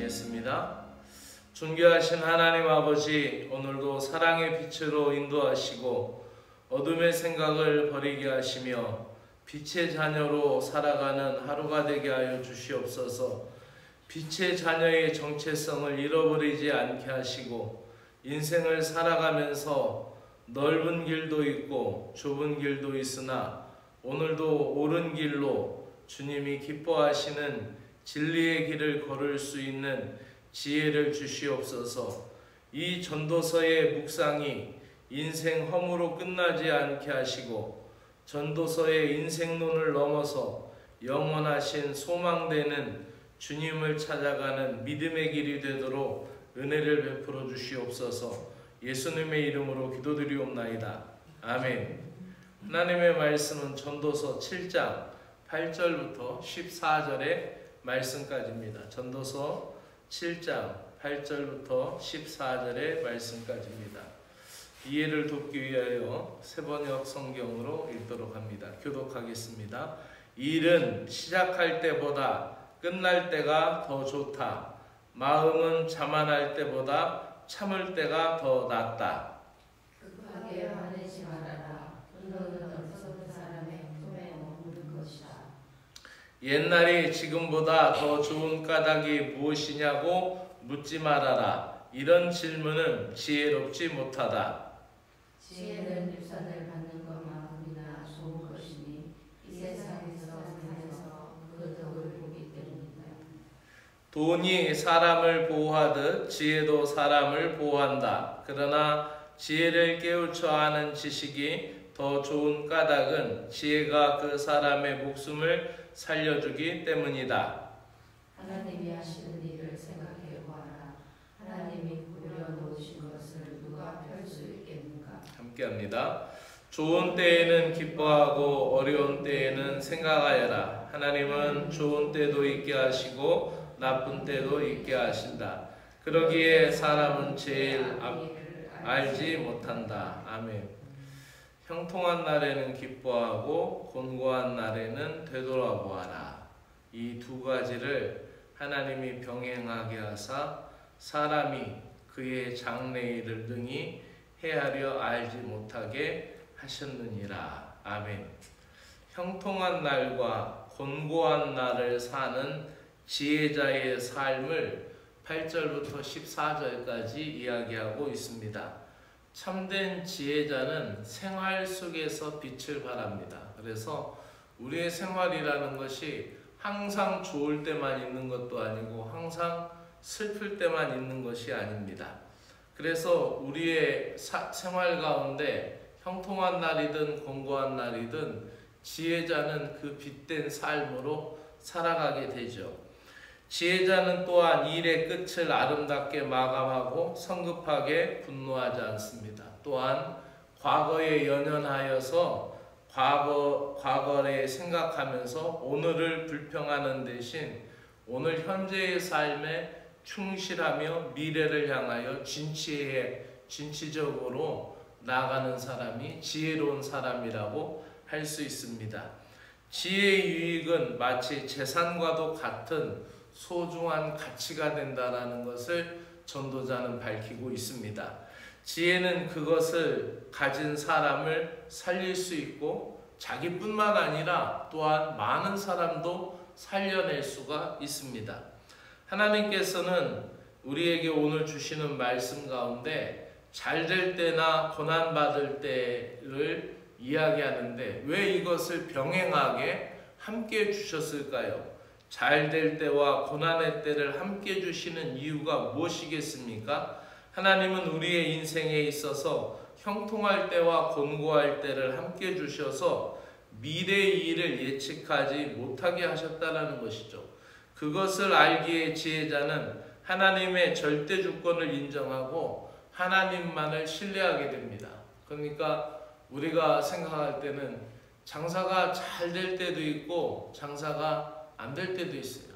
기도하시겠습니다. 존귀하신 하나님 아버지, 오늘도 사랑의 빛으로 인도하시고 어둠의 생각을 버리게 하시며 빛의 자녀로 살아가는 하루가 되게 하여 주시옵소서. 빛의 자녀의 정체성을 잃어버리지 않게 하시고 인생을 살아가면서 넓은 길도 있고 좁은 길도 있으나 오늘도 옳은 길로 주님이 기뻐하시는 진리의 길을 걸을 수 있는 지혜를 주시옵소서. 이 전도서의 묵상이 인생 허무로 끝나지 않게 하시고 전도서의 인생론을 넘어서 영원하신 소망되는 주님을 찾아가는 믿음의 길이 되도록 은혜를 베풀어 주시옵소서. 예수님의 이름으로 기도드리옵나이다. 아멘. 하나님의 말씀은 전도서 7장 8절부터 14절의 말씀까지입니다. 전도서 7장 8절부터 14절의 말씀까지입니다. 이해를 돕기 위하여 세번역 성경으로 읽도록 합니다. 교독하겠습니다. 일은 시작할 때보다 끝날 때가 더 좋다. 마음은 자만할 때보다 참을 때가 더 낫다. 급하게 화내지 말아라. 분노는 어리석은 사람의 품에 머무는 것이다. 옛날이 지금보다 더 좋은 까닭이 무엇이냐고 묻지 말아라. 이런 질문은 지혜롭지 못하다. 지혜는 유산을 받는 것만큼이나 좋은 것이니 이 세상에서 살면서 그 덕을 보기 때문이다. 돈이 사람을 보호하듯 지혜도 사람을 보호한다. 그러나 지혜를 깨우쳐 아는 지식이 더 좋은 까닭은 지혜가 그 사람의 목숨을 살려주기 때문이다. 하나님이 하시는 일을 생각해 보아라. 하나님이 꾸려놓으신 것을 누가 펼 수 있겠는가? 함께합니다. 좋은 때에는 기뻐하고 어려운 때에는 생각하여라. 하나님은 좋은 때도 있게 하시고 나쁜 때도 있게 하신다. 그러기에 사람은 제일 알지 못한다. 아멘. 형통한 날에는 기뻐하고 곤고한 날에는 되돌아보아라. 이 두 가지를 하나님이 병행하게 하사 사람이 그의 장래일을 능히 헤아려 알지 못하게 하셨느니라. 아멘. 형통한 날과 곤고한 날을 사는 지혜자의 삶을 8절부터 14절까지 이야기하고 있습니다. 참된 지혜자는 생활 속에서 빛을 발합니다. 그래서 우리의 생활이라는 것이 항상 좋을 때만 있는 것도 아니고 항상 슬플 때만 있는 것이 아닙니다. 그래서 우리의 생활 가운데 형통한 날이든 곤고한 날이든 지혜자는 그 빛된 삶으로 살아가게 되죠. 지혜자는 또한 일의 끝을 아름답게 마감하고 성급하게 분노하지 않습니다. 또한 과거에 연연하여서 과거를 생각하면서 오늘을 불평하는 대신 오늘 현재의 삶에 충실하며 미래를 향하여 진취적으로 나아가는 사람이 지혜로운 사람이라고 할 수 있습니다. 지혜의 유익은 마치 재산과도 같은 소중한 가치가 된다는 것을 전도자는 밝히고 있습니다. 지혜는 그것을 가진 사람을 살릴 수 있고 자기뿐만 아니라 또한 많은 사람도 살려낼 수가 있습니다. 하나님께서는 우리에게 오늘 주시는 말씀 가운데 잘될 때나 고난받을 때를 이야기하는데 왜 이것을 병행하게 함께 주셨을까요? 잘될 때와 고난의 때를 함께 주시는 이유가 무엇이겠습니까? 하나님은 우리의 인생에 있어서 형통할 때와 곤고할 때를 함께 주셔서 미래의 일을 예측하지 못하게 하셨다는 것이죠. 그것을 알기에 지혜자는 하나님의 절대 주권을 인정하고 하나님만을 신뢰하게 됩니다. 그러니까 우리가 생각할 때는 장사가 잘 될 때도 있고 장사가 안 될 때도 있어요.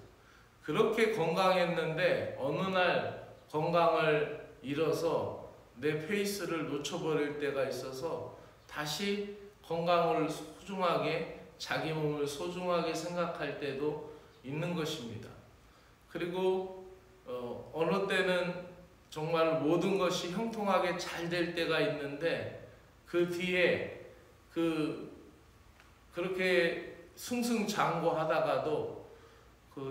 그렇게 건강했는데 어느 날 건강을 잃어서 내 페이스를 놓쳐버릴 때가 있어서 다시 건강을 소중하게 자기 몸을 소중하게 생각할 때도 있는 것입니다. 그리고 어느 때는 정말 모든 것이 형통하게 잘 될 때가 있는데 그 뒤에 그렇게 승승장구하다가도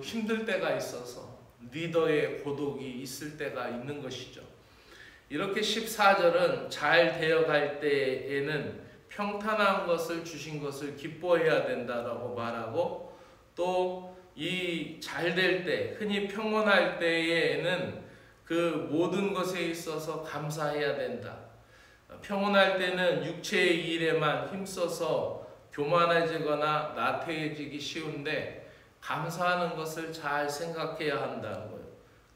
힘들 때가 있어서 리더의 고독이 있을 때가 있는 것이죠. 이렇게 14절은 잘 되어갈 때에는 평탄한 것을 주신 것을 기뻐해야 된다라고 말하고, 또 이 잘 될 때, 흔히 평온할 때에는 그 모든 것에 있어서 감사해야 된다. 평온할 때는 육체의 일에만 힘써서 교만해지거나 나태해지기 쉬운데 감사하는 것을 잘 생각해야 한다는 거예요.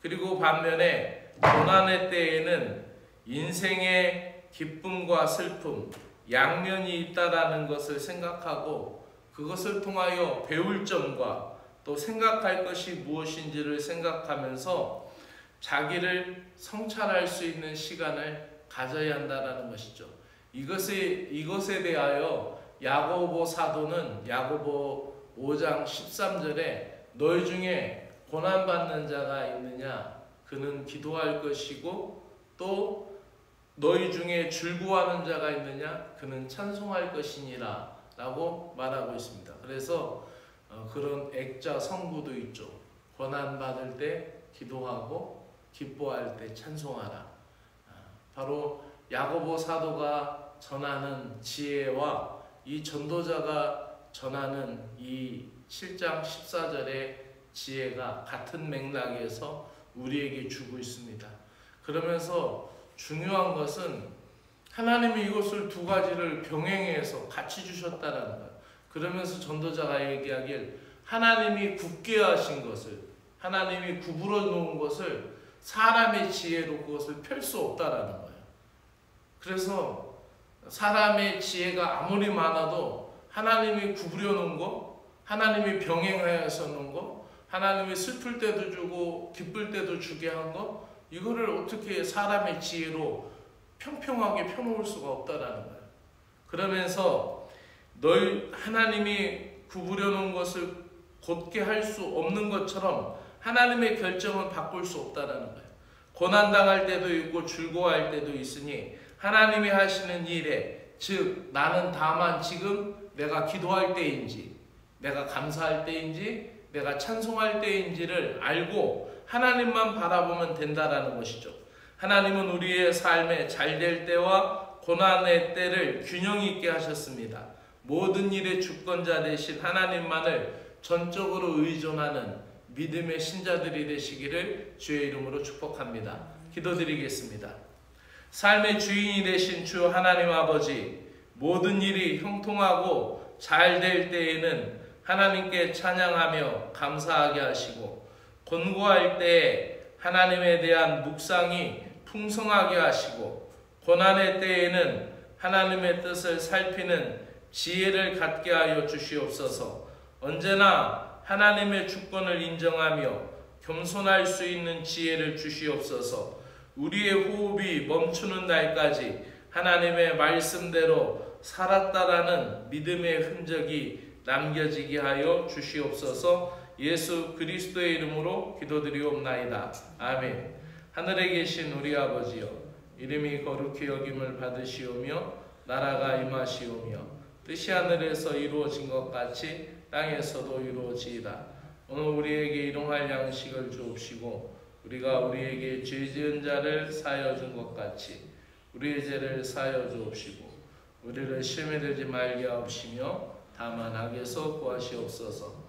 그리고 반면에 고난의 때에는 인생의 기쁨과 슬픔, 양면이 있다라는 것을 생각하고 그것을 통하여 배울 점과 또 생각할 것이 무엇인지를 생각하면서 자기를 성찰할 수 있는 시간을 가져야 한다는 것이죠. 이것에 대하여 야고보 사도는 야고보 5장 13절에 너희 중에 고난받는 자가 있느냐? 그는 기도할 것이고, 또 너희 중에 즐거워하는 자가 있느냐? 그는 찬송할 것이니라 라고 말하고 있습니다. 그래서 그런 액자 성구도 있죠. 고난받을 때 기도하고 기뻐할 때 찬송하라. 바로 야고보 사도가 전하는 지혜와 이 전도자가 전하는 이 7장 14절의 지혜가 같은 맥락에서 우리에게 주고 있습니다. 그러면서 중요한 것은 하나님이 이것을 두 가지를 병행해서 같이 주셨다는 거예요. 그러면서 전도자가 얘기하길 하나님이 굳게 하신 것을, 하나님이 구부러 놓은 것을 사람의 지혜로 그것을 펼 수 없다라는 거예요. 그래서 사람의 지혜가 아무리 많아도 하나님이 구부려 놓은 거, 하나님이 병행하여서 놓은 거, 하나님이 슬플 때도 주고 기쁠 때도 주게 한 거, 이거를 어떻게 사람의 지혜로 평평하게 펴놓을 수가 없다라는 거예요. 그러면서 하나님이 구부려 놓은 것을 곧게 할 수 없는 것처럼 하나님의 결정은 바꿀 수 없다라는 거예요. 고난당할 때도 있고 즐거워할 때도 있으니 하나님이 하시는 일에, 즉 나는 다만 지금 내가 기도할 때인지, 내가 감사할 때인지, 내가 찬송할 때인지를 알고 하나님만 바라보면 된다라는 것이죠. 하나님은 우리의 삶에 잘될 때와 고난의 때를 균형 있게 하셨습니다. 모든 일의 주권자 되신 하나님만을 전적으로 의존하는 믿음의 신자들이 되시기를 주의 이름으로 축복합니다. 기도드리겠습니다. 삶의 주인이 되신 주 하나님 아버지, 모든 일이 형통하고 잘 될 때에는 하나님께 찬양하며 감사하게 하시고, 곤고할 때에 하나님에 대한 묵상이 풍성하게 하시고, 고난의 때에는 하나님의 뜻을 살피는 지혜를 갖게 하여 주시옵소서. 언제나 하나님의 주권을 인정하며 겸손할 수 있는 지혜를 주시옵소서. 우리의 호흡이 멈추는 날까지 하나님의 말씀대로 살았다라는 믿음의 흔적이 남겨지게 하여 주시옵소서. 예수 그리스도의 이름으로 기도드리옵나이다. 아멘. 하늘에 계신 우리 아버지여, 이름이 거룩히 여김을 받으시오며 나라가 임하시오며 뜻이 하늘에서 이루어진 것 같이 땅에서도 이루어지이다. 오늘 우리에게 일용할 양식을 주옵시고, 우리가 우리에게 죄 지은 자를 사하여 준 것 같이 우리의 죄를 사하여 주옵시고, 우리를 시험에 들지 말게 하옵시며 다만 악에서 구하시옵소서.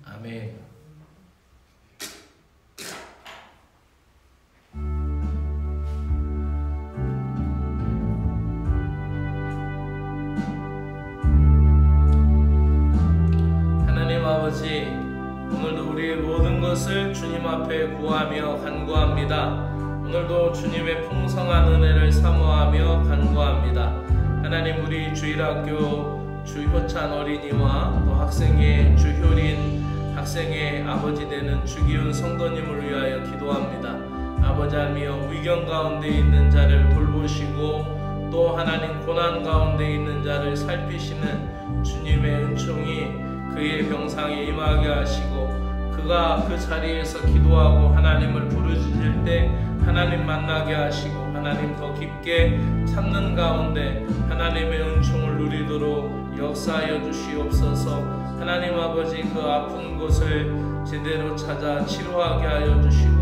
아멘. 하나님 아버지, 오늘도 우리의 모든 것을 주님 앞에 구하며 간구합니다. 오늘도 주님의 풍성한 은혜를 사모하며 간구합니다. 하나님, 우리 주일학교 주효찬 어린이와 또 학생의 주효린 학생의 아버지 되는 주기훈 성도님을 위하여 기도합니다. 아버지 하나님, 위경 가운데 있는 자를 돌보시고 또 하나님 고난 가운데 있는 자를 살피시는 주님의 은총이 그 그의 병상에 임하게 하시고 그가 그 자리에서 기도하고 하나님을 부르짖을 때 하나님 만나게 하시고 하나님 더 깊게 찾는 가운데 하나님의 은총을 누리도록 역사하여 주시옵소서. 하나님 아버지 그 아픈 곳을 제대로 찾아 치료하게 하여 주시고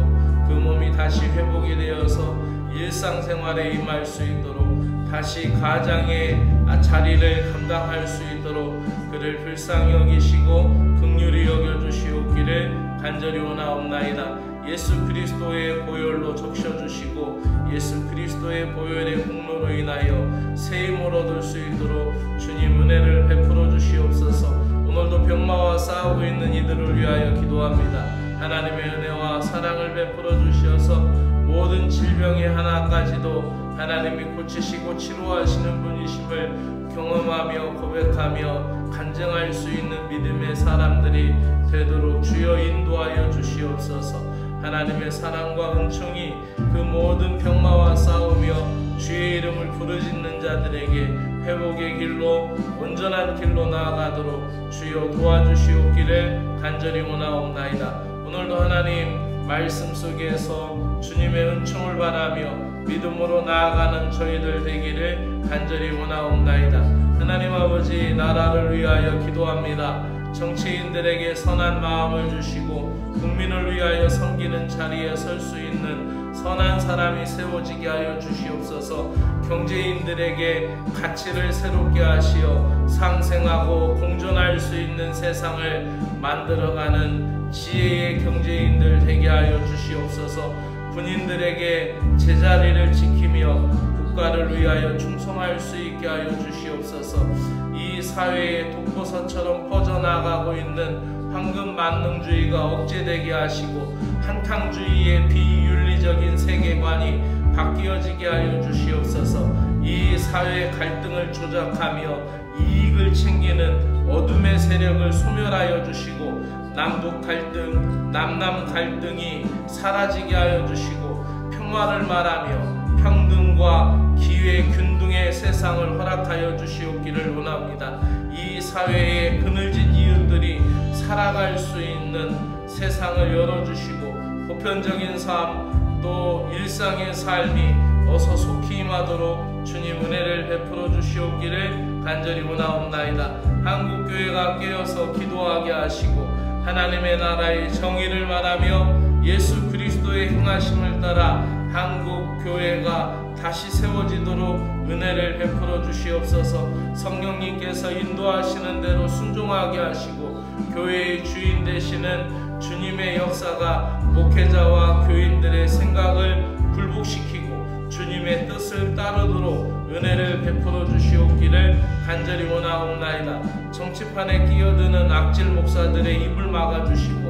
그 몸이 다시 회복이 되어서 일상생활에 임할 수 있도록 다시 가장의 자리를 감당할 수 있도록 그를 불쌍히 여기시고 긍휼히 여겨주시옵기를 간절히 원하옵나이다. 예수 그리스도의 보혈로 적셔주시고 예수 그리스도의 보혈의 공로로 인하여 세임을 얻을 수 있도록 주님 은혜를 베풀어 주시옵소서. 오늘도 병마와 싸우고 있는 이들을 위하여 기도합니다. 하나님의 은혜와 사랑을 베풀어 주시어서 모든 질병의 하나까지도 하나님이 고치시고 치료하시는 분이심을 경험하며 고백하며 간증할 수 있는 믿음의 사람들이 되도록 주여 인도하여 주시옵소서. 하나님의 사랑과 은총이 그 모든 병마와 싸우며 주의 이름을 부르짖는 자들에게 회복의 길로 온전한 길로 나아가도록 주여 도와주시옵기를 간절히 원하옵나이다. 오늘도 하나님 말씀 속에서 주님의 은총을 바라며 믿음으로 나아가는 저희들 되기를 간절히 원하옵나이다. 하나님 아버지 나라를 위하여 기도합니다. 정치인들에게 선한 마음을 주시고 국민을 위하여 섬기는 자리에 설 수 있는 선한 사람이 세워지게 하여 주시옵소서. 경제인들에게 가치를 새롭게 하시어 상생하고 공존할 수 있는 세상을 만들어가는 지혜의 경제인들 되게 하여 주시옵소서. 군인들에게 제자리를 지키며 국가를 위하여 충성할 수 있게 하여 주시옵소서. 이 사회에 독버섯처럼 퍼져나가고 있는 황금 만능주의가 억제되게 하시고 한탕주의의 비윤리적인 세계관이 바뀌어지게 하여 주시옵소서. 이 사회 갈등을 조작하며 이익을 챙기는 어둠의 세력을 소멸하여 주시고 남북 갈등, 남남 갈등이 사라지게 하여 주시고 평화를 말하며 평등과 기회 균등의 세상을 허락하여 주시옵기를 원합니다. 이 사회의 그늘진 이웃들이 살아갈 수 있는 세상을 열어주시고 보편적인 삶 또 일상의 삶이 어서 속히 임하도록 주님 은혜를 베풀어 주시옵기를 간절히 원하옵나이다. 한국교회가 깨어서 기도하게 하시고 하나님의 나라의 정의를 말하며 예수 그리스도의 행하심을 따라 한국교회가 다시 세워지도록 은혜를 베풀어 주시옵소서. 성령님께서 인도하시는 대로 순종하게 하시고 교회의 주인 되시는 주님의 역사가 목회자와 교인들의 생각을 굴복시키고 주님의 뜻을 따르도록 은혜를 베풀어 주시옵기를 간절히 원하옵나이다. 정치판에 끼어드는 악질 목사들의 입을 막아주시고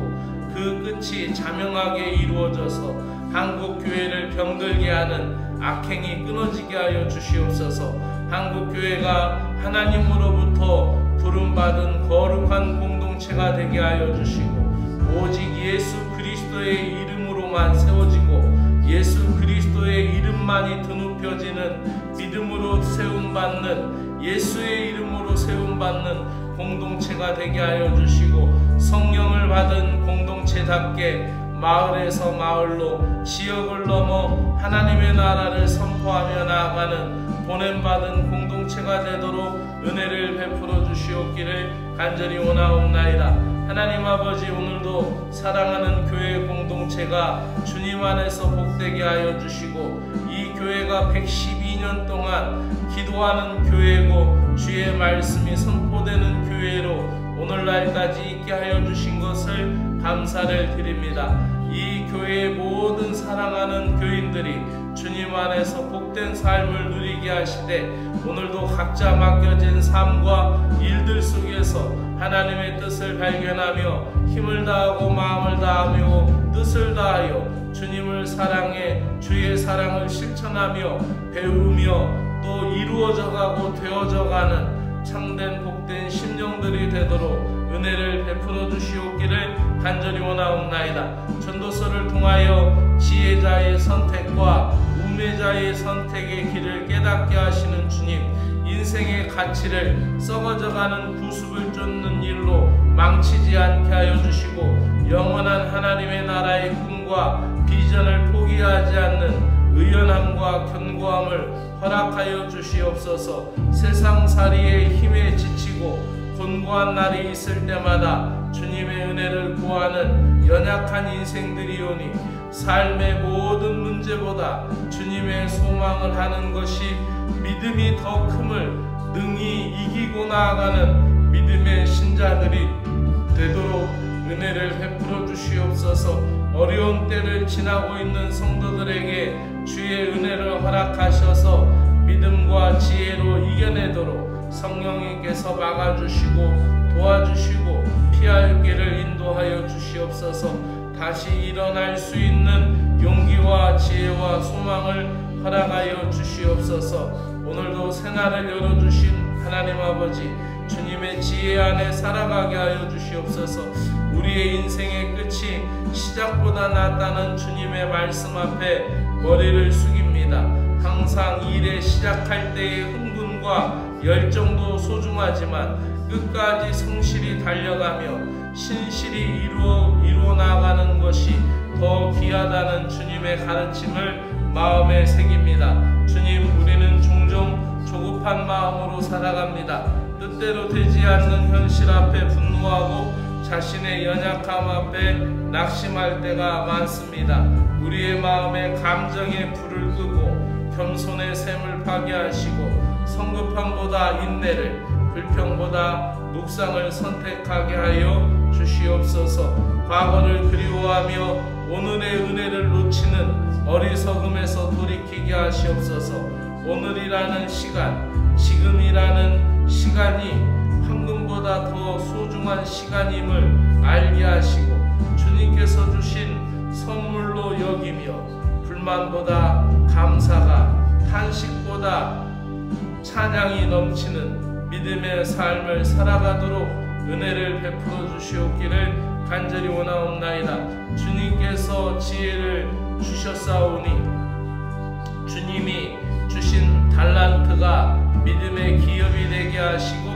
그 끝이 자명하게 이루어져서 한국교회를 병들게 하는 악행이 끊어지게 하여 주시옵소서. 한국교회가 하나님으로부터 부름받은 거룩한 공동체가 되게 하여 주시고 오직 예수 그리스도의 이름으로만 세워지고 예수 그리스도의 이름만이 드높여지는 믿음으로 세움받는 예수의 이름으로 세움받는 공동체가 되게 하여 주시고 성령을 받은 공동체답게 마을에서 마을로 지역을 넘어 하나님의 나라를 선포하며 나아가는 보냄받은 공동체가 되도록 은혜를 베풀어 주시옵기를 간절히 원하옵나이다. 하나님 아버지 오늘도 사랑하는 교회 공동체가 주님 안에서 복되게 하여 주시고 이 교회가 112년 동안 기도하는 교회고 주의 말씀이 선포되는 교회로 오늘날까지 있게 하여 주신 것을 감사를 드립니다. 이 교회의 모든 사랑하는 교인들이 주님 안에서 복된 삶을 누리게 하시되 오늘도 각자 맡겨진 삶과 일들 속에서 하나님의 뜻을 발견하며 힘을 다하고 마음을 다하며 뜻을 다하여 주님을 사랑해 주의 사랑을 실천하며 배우며 또 이루어져가고 되어져가는 참된 복된 심령들이 되도록 은혜를 베풀어 주시옵기를 간절히 원하옵나이다. 전도서를 통하여 지혜자의 선택과 우매자의 선택의 길을 깨닫게 하시는 주님, 인생의 가치를 썩어져가는 구습을 쫓는 일로 망치지 않게 하여 주시고 영원한 하나님의 나라의 꿈과 비전을 포기하지 않는 의연함과 견고함을 허락하여 주시옵소서. 세상살이의 힘에 지치고 곤고한 날이 있을 때마다 주님의 은혜를 구하는 연약한 인생들이오니 삶의 모든 문제보다 주님의 소망을 하는 것이 믿음이 더 큼을 능히 이기고 나아가는 믿음의 신자들이 되도록 은혜를 베풀어 주시옵소서. 어려운 때를 지나고 있는 성도들에게 주의 은혜를 허락하셔서 믿음과 지혜로 이겨내도록 성령님께서 막아주시고 도와주시고 피할 길을 인도하여 주시옵소서. 다시 일어날 수 있는 용기와 지혜와 소망을 허락하여 주시옵소서. 오늘도 새날을 열어주신 하나님 아버지, 주님의 지혜 안에 살아가게 하여 주시옵소서. 우리의 인생의 끝이 시작보다 낫다는 주님의 말씀 앞에 머리를 숙입니다. 항상 일에 시작할 때의 흥분과 열정도 소중하지만 끝까지 성실히 달려가며 신실히 이루어 나가는 것이 더 귀하다는 주님의 가르침을 마음에 새깁니다. 주님, 우리는 종종 조급한 마음으로 살아갑니다. 뜻대로 되지 않는 현실 앞에 분노하고 자신의 연약함 앞에 낙심할 때가 많습니다. 우리의 마음에 감정의 불을 끄고 겸손의 샘을 파괴하시고 성급함보다 인내를, 불평보다 묵상을 선택하게 하여 주시옵소서. 과거를 그리워하며 오늘의 은혜를 놓치는 어리석음에서 돌이키게 하시옵소서. 오늘이라는 시간, 지금이라는 시간이 황금보다 더 소중한 시간임을 알게 하시고 주님께서 주신 선물로 여기며 불만보다 감사가, 탄식보다 찬양이 넘치는 믿음의 삶을 살아가도록 은혜를 베풀어 주시옵기를 간절히 원하옵나이다. 주님께서 지혜를 주셨사오니 주님이 주신 달란트가 믿음의 기업이 되게 하시고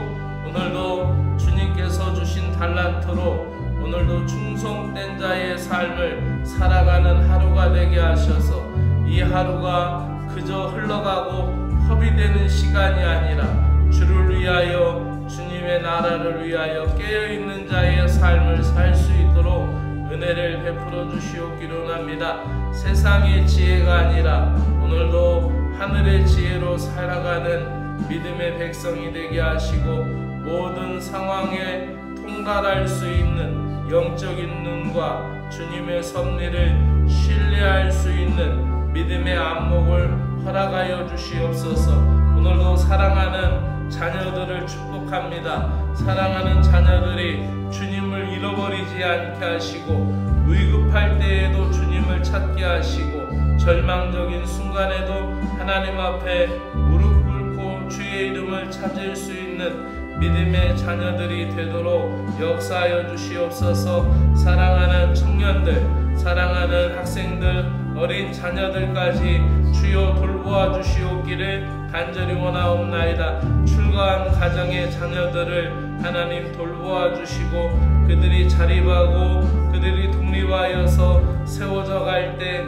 오늘도 주님께서 주신 달란트로 오늘도 충성된 자의 삶을 살아가는 하루가 되게 하셔서 이 하루가 그저 흘러가고 허비되는 시간이 아니라 주를 위하여, 주님의 나라를 위하여 깨어있는 자의 삶을 살 수 있도록 은혜를 베풀어 주시옵기로 합니다. 세상의 지혜가 아니라 오늘도 하늘의 지혜로 살아가는 믿음의 백성이 되게 하시고 모든 상황에 통달할 수 있는 영적인 눈과 주님의 섭리를 신뢰할 수 있는 믿음의 안목을 허락하여 주시옵소서. 오늘도 사랑하는 자녀들을 축복합니다. 사랑하는 자녀들이 주님을 잃어버리지 않게 하시고 위급할 때에도 주님을 찾게 하시고 절망적인 순간에도 하나님 앞에 무릎 꿇고 주의 이름을 찾을 수 있는 믿음의 자녀들이 되도록 역사하여 주시옵소서. 사랑하는 청년들, 사랑하는 학생들, 어린 자녀들까지 주여 돌보아 주시옵기를 간절히 원하옵나이다. 출가한 가정의 자녀들을 하나님 돌보아 주시고 그들이 자립하고 그들이 독립하여서 세워져 갈 때